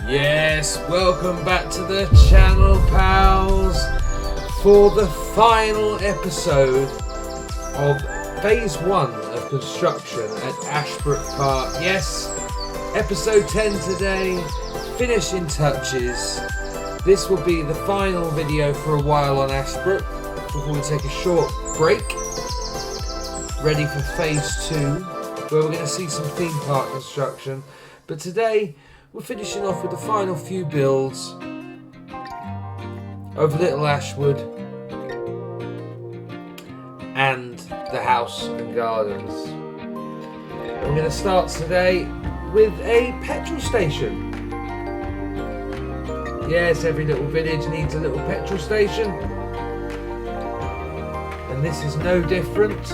Yes, welcome back to the channel, pals, for the final episode of phase 1 of construction at Ashbrook Park. Yes, episode 10 today, finishing touches. This will be the final video for a while on Ashbrook before we take a short break, ready for phase 2, where we're going to see some theme park construction. But today we're finishing off with the final few builds of Little Ashwood and the house and gardens. We're going to start today with a petrol station. Yes, every little village needs a little petrol station, and this is no different.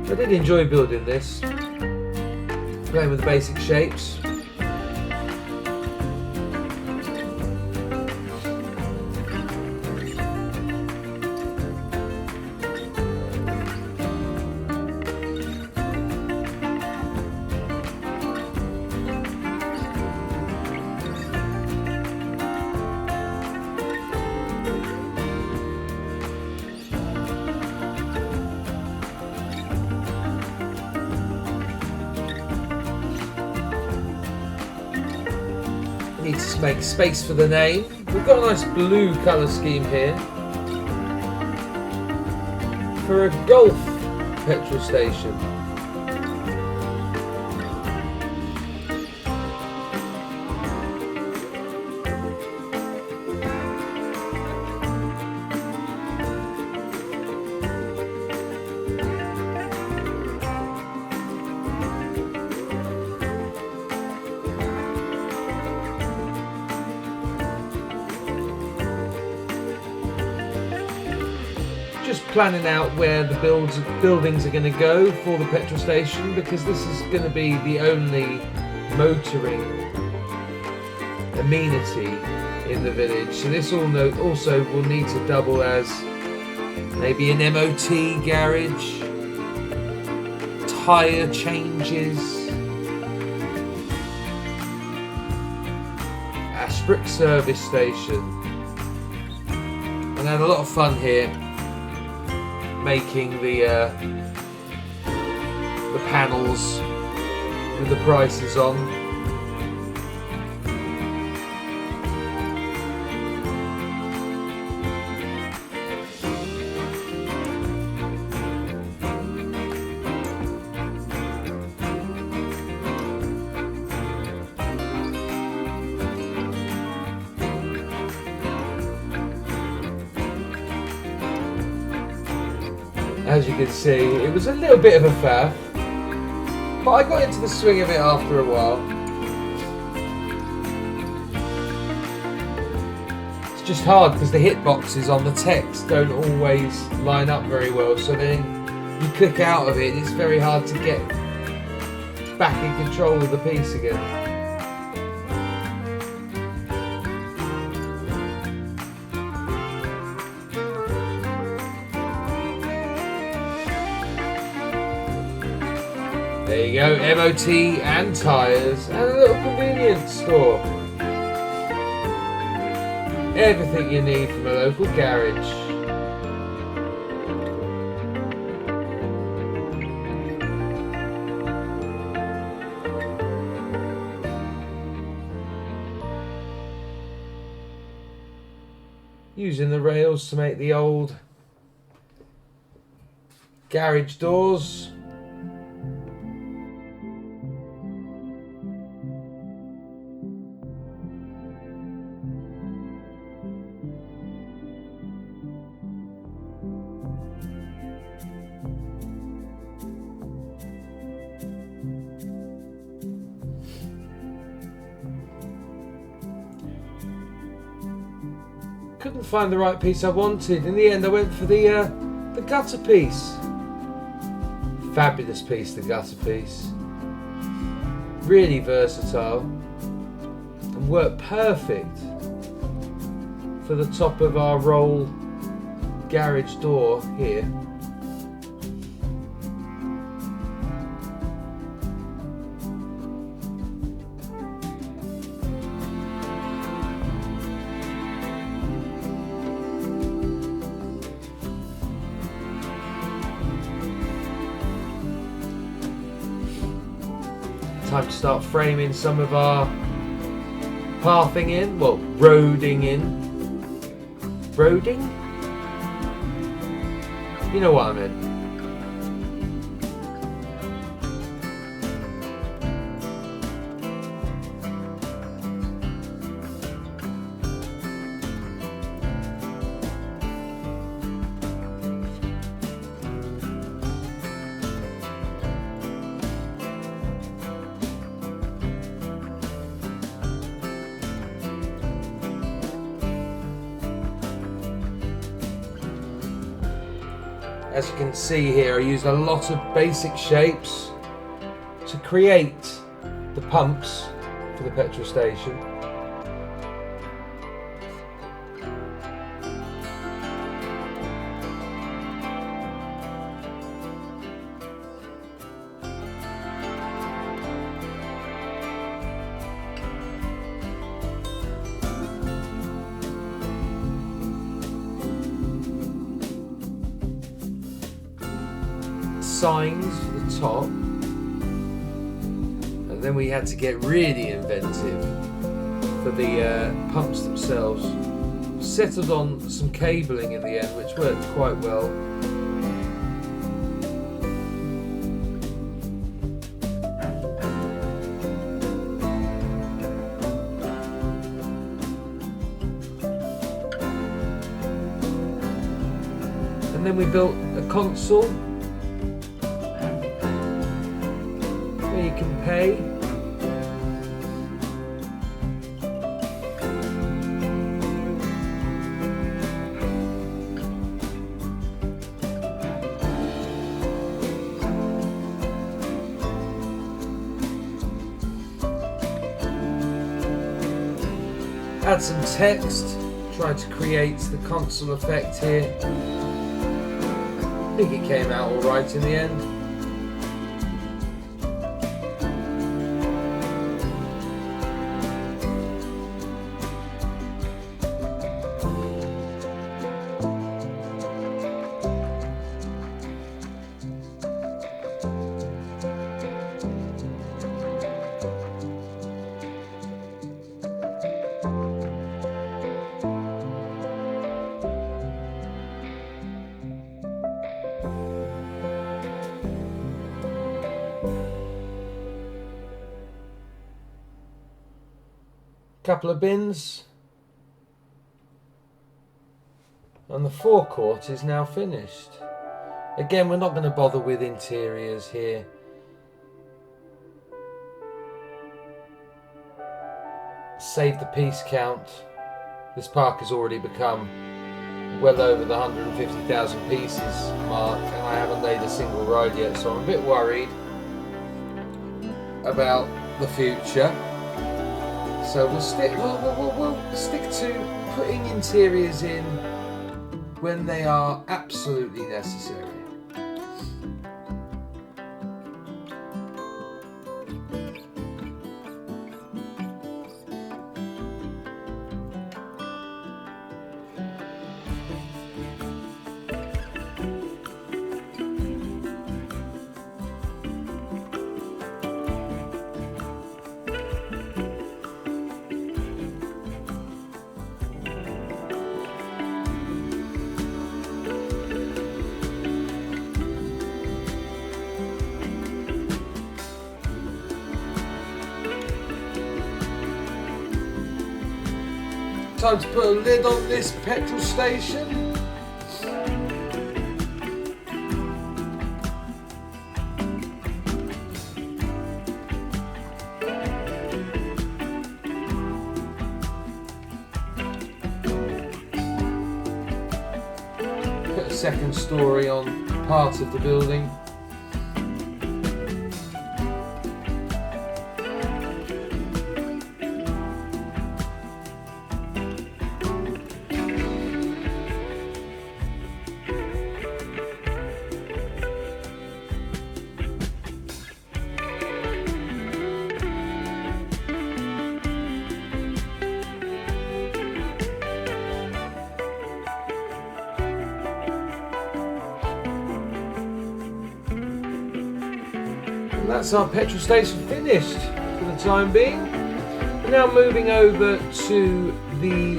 I did enjoy building this, playing with the basic shapes. Need to make space for the name. We've got a nice blue colour scheme here for a golf petrol station. Just planning out where the buildings are going to go for the petrol station, because this is going to be the only motoring amenity in the village. So this also will need to double as maybe an MOT garage, tyre changes, Ashbrook service station, and had a lot of fun here making the panels with the prices on. As you can see, it was a little bit of a faff, but I got into the swing of it after a while. It's just hard because the hitboxes on the text don't always line up very well, so then you click out of it, it's very hard to get back in control of the piece again. There you go, MOT and tyres and a little convenience store. Everything you need from a local garage. Using the rails to make the old garage doors. Couldn't find the right piece I wanted. In the end I went for the gutter piece. Fabulous piece, the gutter piece. Really versatile. work perfect for the top of our roll garage door here. Time to start framing some of our pathing in, well, roading in. Roading? You know what I meant. As you can see here, I used a lot of basic shapes to create the pumps for the petrol station. Signs for the top, and then we had to get really inventive for the pumps themselves. Settled on some cabling in the end, which worked quite well. And then we built a console where you can pay. Add some text, try to create the console effect here. I think it came out alright in the end. Couple of bins, and the forecourt is now finished. Again, we're not going to bother with interiors here. Save the piece count. This park has already become well over the 150,000 pieces mark, and I haven't laid a single ride yet, so I'm a bit worried about the future. So we'll stick to putting interiors in when they are absolutely necessary. Time to put a lid on this petrol station. Put a second story on part of the building. And that's our petrol station finished for the time being. We're now moving over to the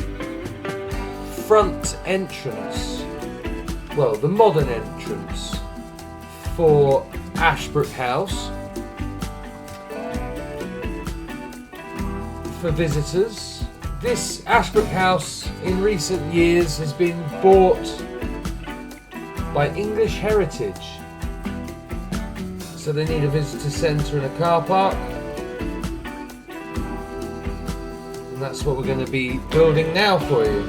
front entrance, well, the modern entrance for Ashbrook House for visitors. This Ashbrook House in recent years has been bought by English Heritage, so they need a visitor centre and a car park, and that's what we're going to be building now for you.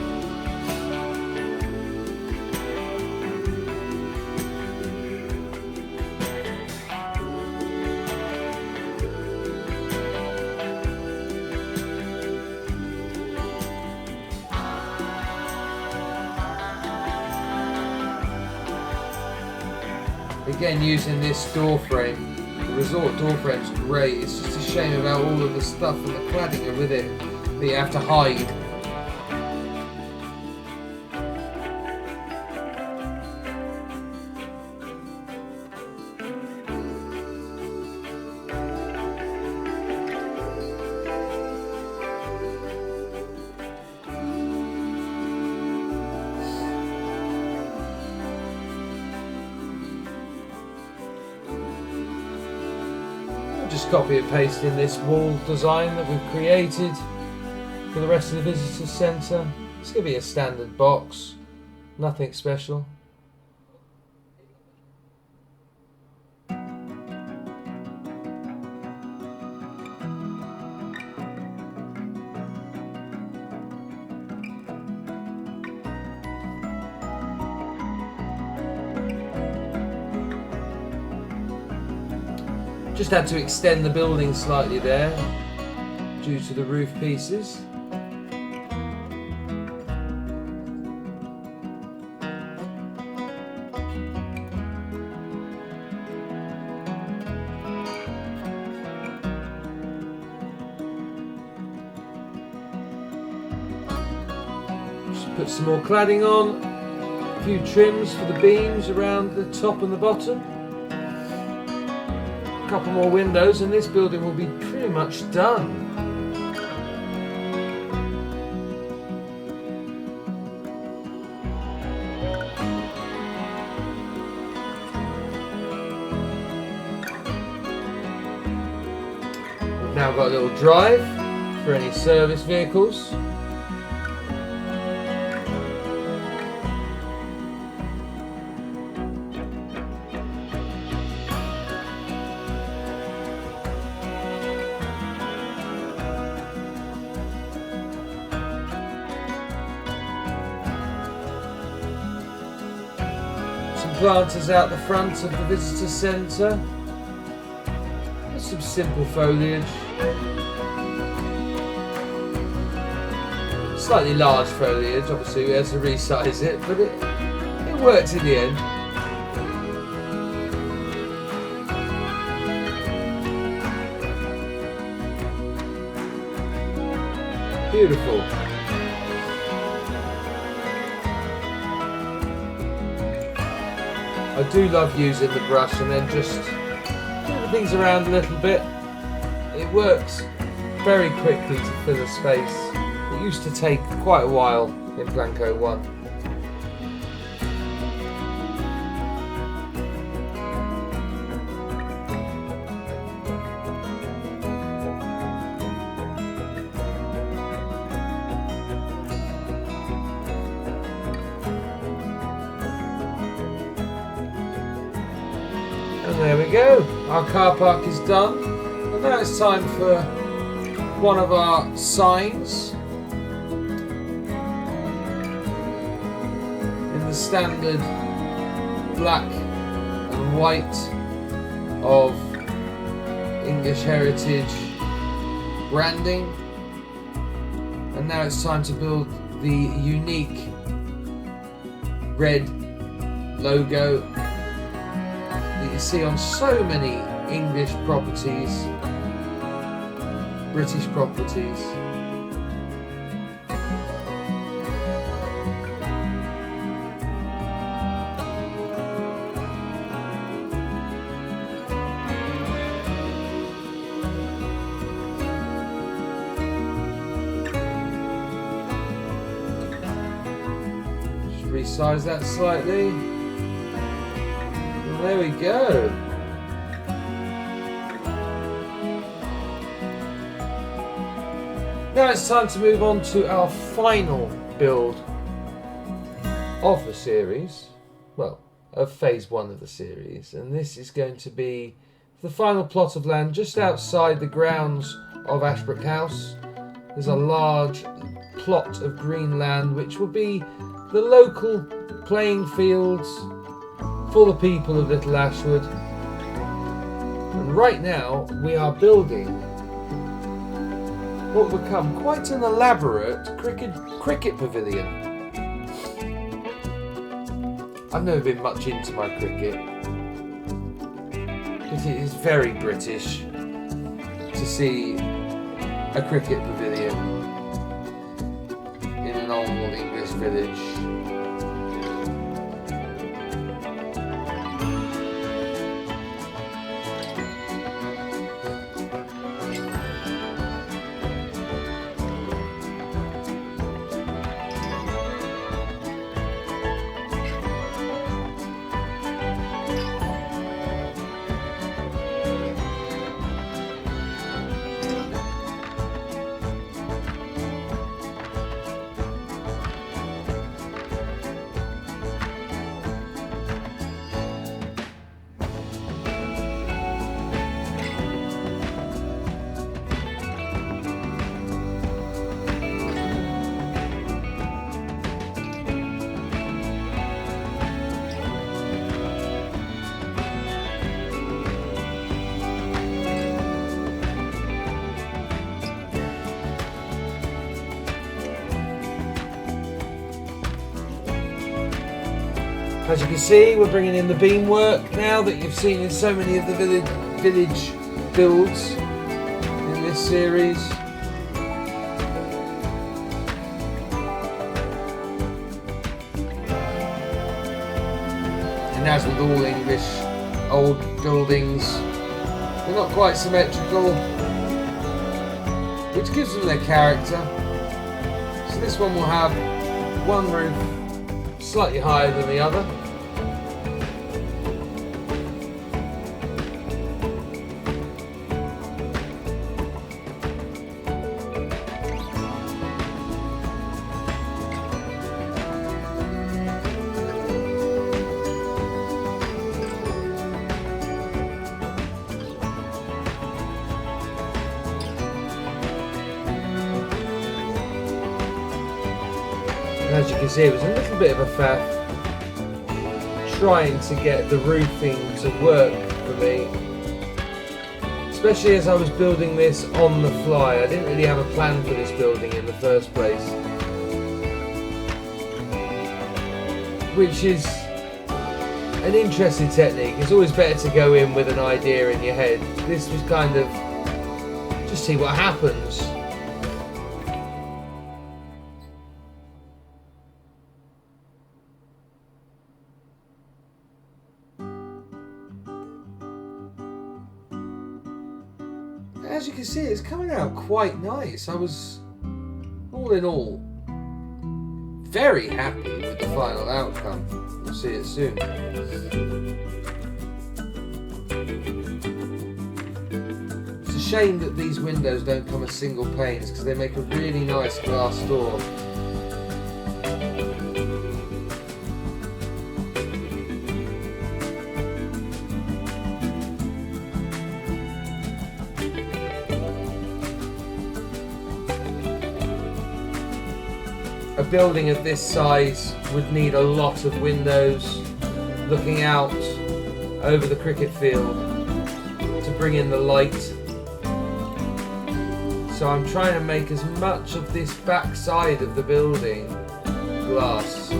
Again, using this door frame, the resort door frame's great. It's just a shame about all of the stuff and the cladding with it that you have to hide. Just copy and paste in this wall design that we've created for the rest of the visitor centre. It's going to be a standard box, nothing special. Just had to extend the building slightly there due to the roof pieces. Just put some more cladding on, a few trims for the beams around the top and the bottom. Couple more windows and this building will be pretty much done. We've now got a little drive for any service vehicles. Planters out the front of the visitor centre. There's some simple foliage. Slightly large foliage, obviously we had to resize it, but it worked in the end. Beautiful. I do love using the brush and then just moving things around a little bit. It works very quickly to fill a space. It used to take quite a while in Blanco 1. And there we go, our car park is done. And now it's time for one of our signs. In the standard black and white of English Heritage branding. And now it's time to build the unique red logo that you see on so many English properties, British properties. upsize that slightly. And there we go. Now it's time to move on to our final build of the series. Well, of phase 1 of the series. And this is going to be the final plot of land just outside the grounds of Ashbrook House. There's a large plot of green land which will be the local playing fields for the people of Little Ashwood. And right now we are building what will become quite an elaborate cricket pavilion. I've never been much into my cricket, but it is very British to see a cricket pavilion in an old English village. As you can see, we're bringing in the beamwork now that you've seen in so many of the village builds in this series. And as with all English old buildings, they're not quite symmetrical, which gives them their character. So this one will have one roof slightly higher than the other. As you can see, it was a little bit of a faff trying to get the roofing to work for me, especially as I was building this on the fly. I didn't really have a plan for this building in the first place, which is an interesting technique. It's always better to go in with an idea in your head. This was kind of just see what happens. As you can see, it's coming out quite nice. I was, all in all, very happy with the final outcome. We'll see it soon. It's a shame that these windows don't come as single panes because they make a really nice glass door. A building of this size would need a lot of windows looking out over the cricket field to bring in the light. So I'm trying to make as much of this back side of the building glass.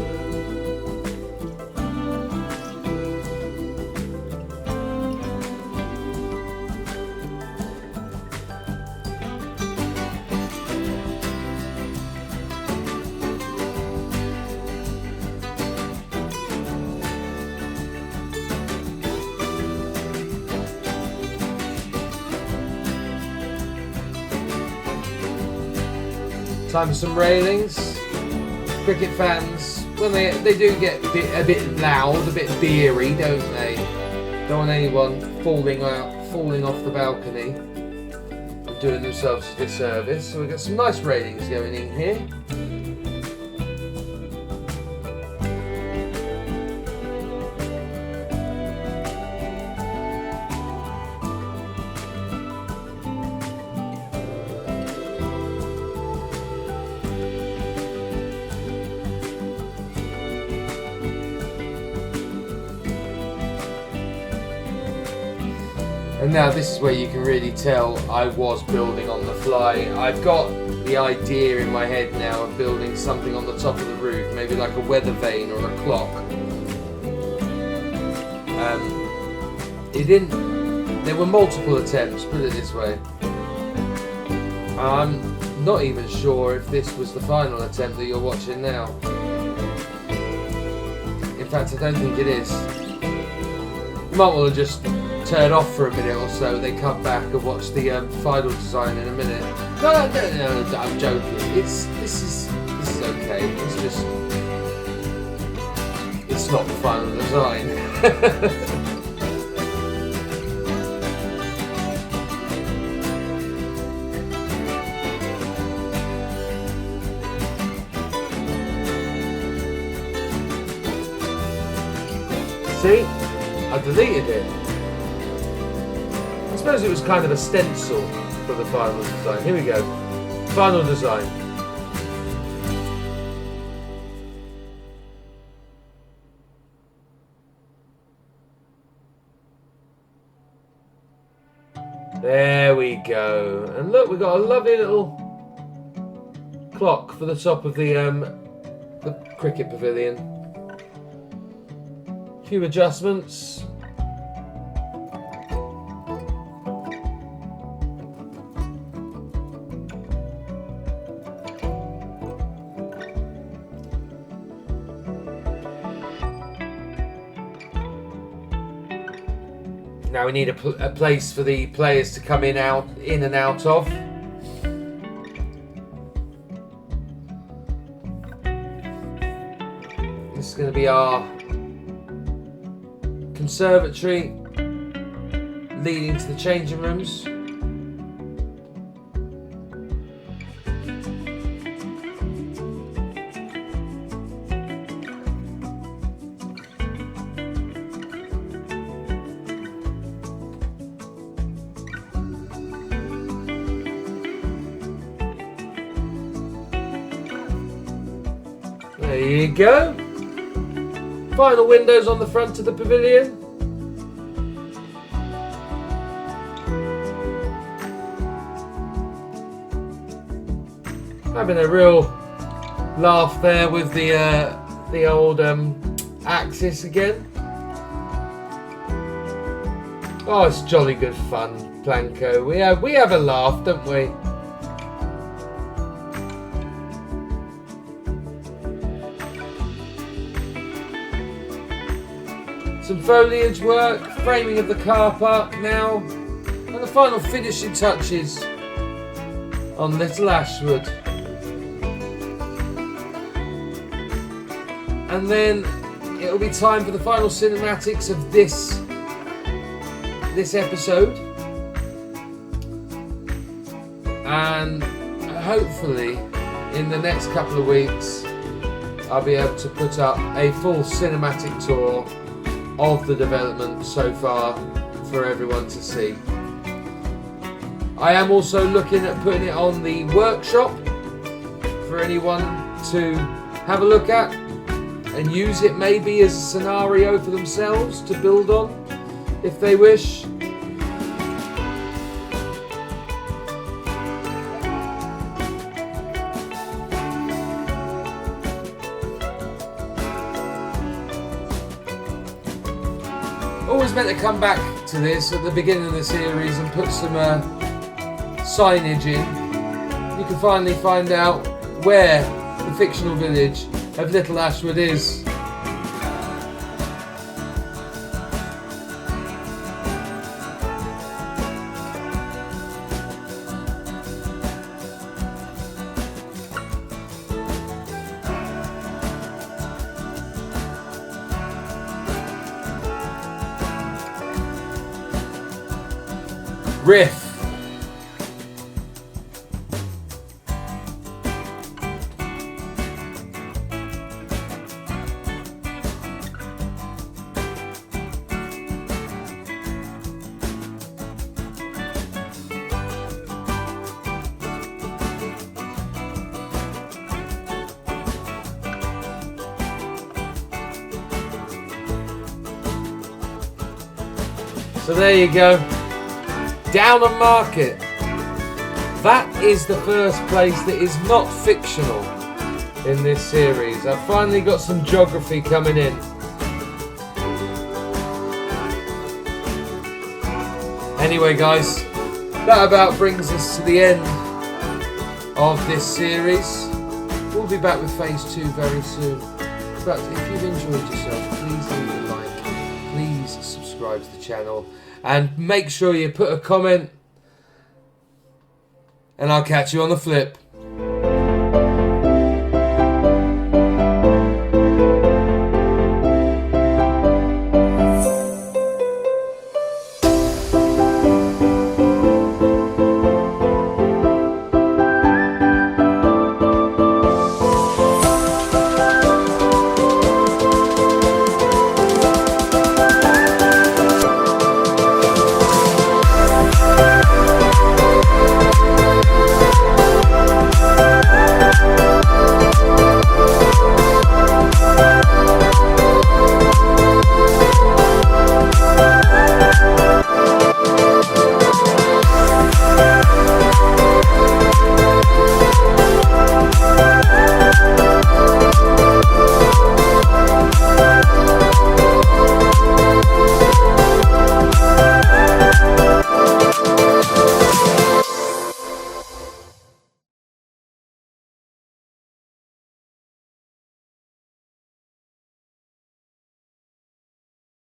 Time for some railings. Cricket fans when they do get a bit loud, a bit beery, don't they? Don't want anyone falling off the balcony and doing themselves a disservice. So we've got some nice railings going in here. And now this is where you can really tell I was building on the fly. I've got the idea in my head now of building something on the top of the roof, maybe like a weather vane or a clock. There were multiple attempts, put it this way. I'm not even sure if this was the final attempt that you're watching now. In fact, I don't think it is. You might want to just turn off for a minute or so, then come back and watch the final design in a minute. No, I'm joking. This is okay. It's not the final design. See, I deleted it. I suppose it was kind of a stencil for the final design. Here we go. Final design. There we go. And look, we've got a lovely little clock for the top of the cricket pavilion. A few adjustments. Now we need a place for the players to come in and out of. This is going to be our conservatory leading to the changing rooms. There you go. Final windows on the front of the pavilion. Having a real laugh there with the old axis again. Oh, it's jolly good fun, Planko. We have a laugh, don't we? Some foliage work, framing of the car park now, and the final finishing touches on Little Ashwood. And then it'll be time for the final cinematics of this episode. And hopefully in the next couple of weeks I'll be able to put up a full cinematic tour of the development so far for everyone to see. I am also looking at putting it on the workshop for anyone to have a look at and use it maybe as a scenario for themselves to build on if they wish. Always meant to come back to this at the beginning of the series and put some signage in. You can finally find out where the fictional village of Little Ashwood is. riff. So there you go, Downham Market. That is the first place that is not fictional in this series. I've finally got some geography coming in. Anyway guys, that about brings us to the end of this series. We'll be back with phase 2 very soon. But if you've enjoyed yourself, please leave a like, please subscribe to the channel, and make sure you put a comment, and I'll catch you on the flip.